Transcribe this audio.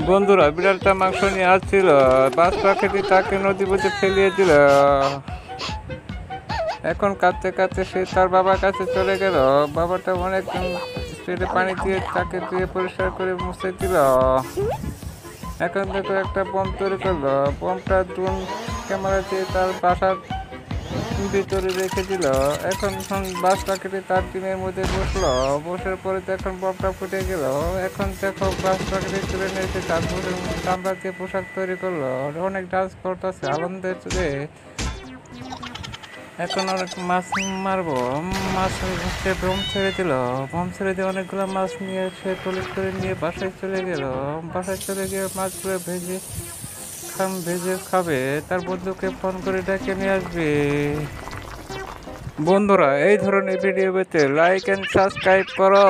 বন্ধুরা বিড়ালটা মাংস নিয়ে আসছিল, বাস পাখিটি তাকে নদী পথে ফেলিয়ে দিল। এখন কাঁদতে কাঁদতে সে তার বাবার কাছে চলে গেল। বাবাটা অনেক স্পিডে পানি দিয়ে তাকে ধুয়ে পরিষ্কার করে মুছে দিল। এখন দেখো একটা বোম তৈরি করলো। বোমটা ড্রোন ক্যামেরা দিয়ে তার বাসার ভিতরে রেখে দিল। এখন বাস পাখিটি তার টিমের মধ্যে বসলো। বসার পরে এখন বোমটা ফুটে গেল। এখন দেখো বাস পাখিটি তুলে নিয়েছে, তার চামড়া দিয়ে পোশাক তৈরি করলো। অনেক ডান্স করতেছে আনন্দের চলে। এখন অনেক মাছ মারবো। মাছ সে বোম ছেড়ে দিল। বোম ছেড়ে দিয়ে অনেকগুলো মাছ নিয়ে সে টলিট করে নিয়ে বাসায় চলে গেল। বাসায় চলে গিয়ে মাছগুলো ভেজে খাবে। তার বন্ধুকে ফোন করে ডেকে নিয়ে আসবে। বন্ধুরা এই ধরনের ভিডিও পেতে লাইক এন্ড সাবস্ক্রাইব করো।